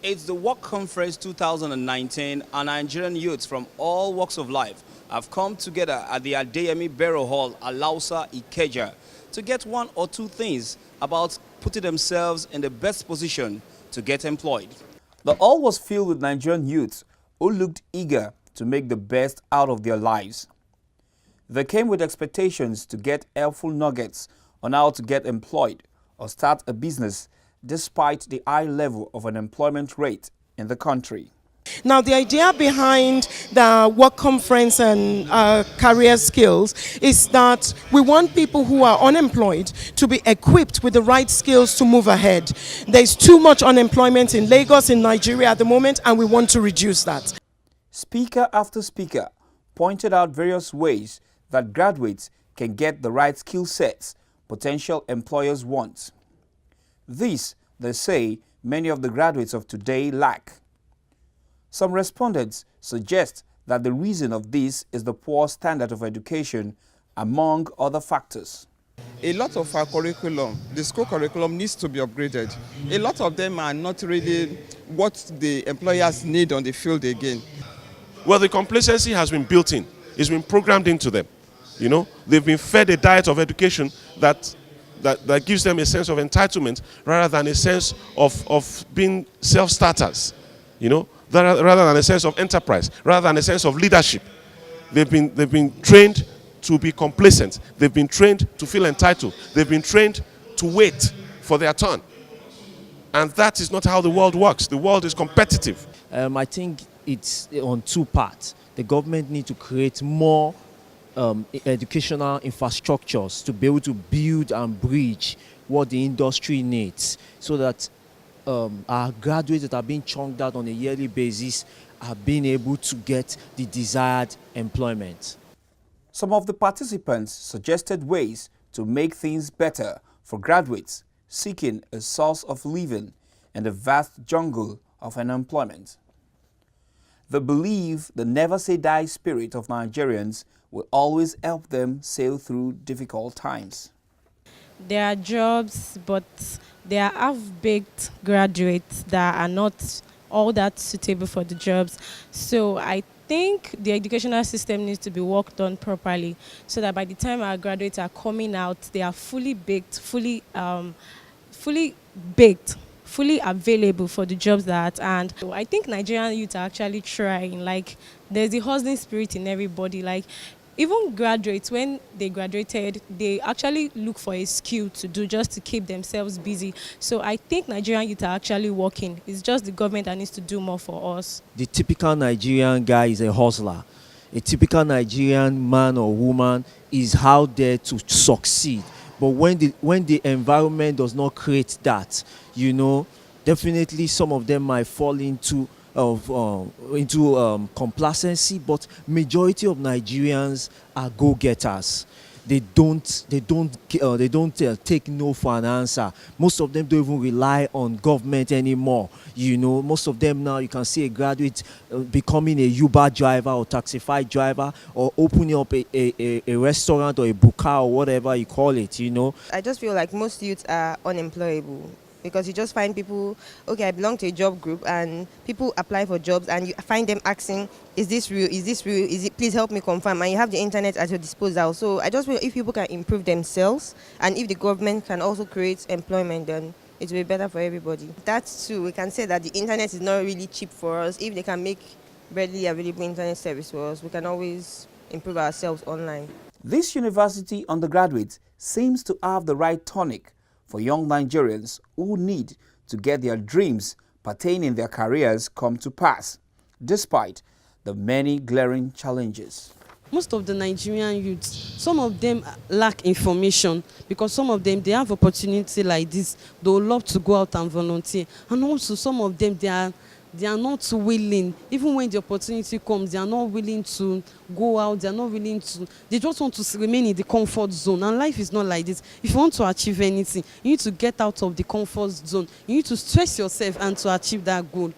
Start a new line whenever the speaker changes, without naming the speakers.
It's the Work Conference 2019, and Nigerian youths from all walks of life have come together at the Adeyemi Burial Hall, Alausa, Ikeja, to get one or two things about putting themselves in the best position to get employed. The hall was filled with Nigerian youths who looked eager to make the best out of their lives. They came with expectations to get helpful nuggets on how to get employed or start a business despite the high level of unemployment rate in the country.
Now, the idea behind the work conference and career skills is that we want people who are unemployed to be equipped with the right skills to move ahead. There's too much unemployment in Lagos, in Nigeria at the moment, and we want to reduce that.
Speaker after speaker pointed out various ways that graduates can get the right skill sets potential employers want. This, they say, many of the graduates of today lack. Some respondents suggest that the reason of this is the poor standard of education, among other factors.
A lot of our curriculum, the school curriculum, needs to be upgraded. A lot of them are not really what the employers need on the field again.
Well, the complacency has been built in. It's been programmed into them. You know, they've been fed a diet of education that gives them a sense of entitlement rather than a sense of being self-starters, you know, rather than a sense of enterprise, rather than a sense of leadership. They've been trained to be complacent. They've been trained to feel entitled. They've been trained to wait for their turn. And that is not how the world works. The world is competitive.
I think it's on two parts. The government needs to create more educational infrastructures to be able to build and bridge what the industry needs, so that our graduates that are being chunked out on a yearly basis are being able to get the desired employment.
Some of the participants suggested ways to make things better for graduates seeking a source of living in the vast jungle of unemployment. They believe the never-say-die spirit of Nigerians will always help them sail through difficult times.
There are jobs, but there are half-baked graduates that are not all that suitable for the jobs. So I think the educational system needs to be worked on properly so that by the time our graduates are coming out, they are fully baked, fully available for the jobs that are at hand. So I think Nigerian youth are actually trying. Like, there's the hustling spirit in everybody. Like, even graduates, when they graduated, they actually look for a skill to do just to keep themselves busy. So I think Nigerian youth are actually working. It's just the government that needs to do more for us.
The typical Nigerian guy is a hustler. A typical Nigerian man or woman is out there to succeed. But when the environment does not create that, you know, definitely some of them might fall into complacency. But majority of Nigerians are go-getters. They don't take no for an answer. Most of them don't even rely on government anymore. You know, most of them now, you can see a graduate becoming a Uber driver or taxify driver, or opening up a restaurant or a buka or whatever you call it, you know.
I just feel like most youths are unemployable, because you just find people, okay, I belong to a job group, and people apply for jobs and you find them asking, is this real? Is this real? Is it? Please help me confirm. And you have the internet at your disposal. So I just feel if people can improve themselves, and if the government can also create employment, then it will be better for everybody. That's true. We can say that the internet is not really cheap for us. If they can make readily available internet service for us, we can always improve ourselves online.
This university undergraduate seems to have the right tonic for young Nigerians who need to get their dreams pertaining their careers come to pass, despite the many glaring challenges.
Most of the Nigerian youths, some of them lack information, because some of them, they have opportunity like this. They would love to go out and volunteer. And also some of them, they are not willing. Even when the opportunity comes, they are not willing to go out. They are not willing to. They just want to remain in the comfort zone. And life is not like this. If you want to achieve anything, you need to get out of the comfort zone. You need to stress yourself and to achieve that goal.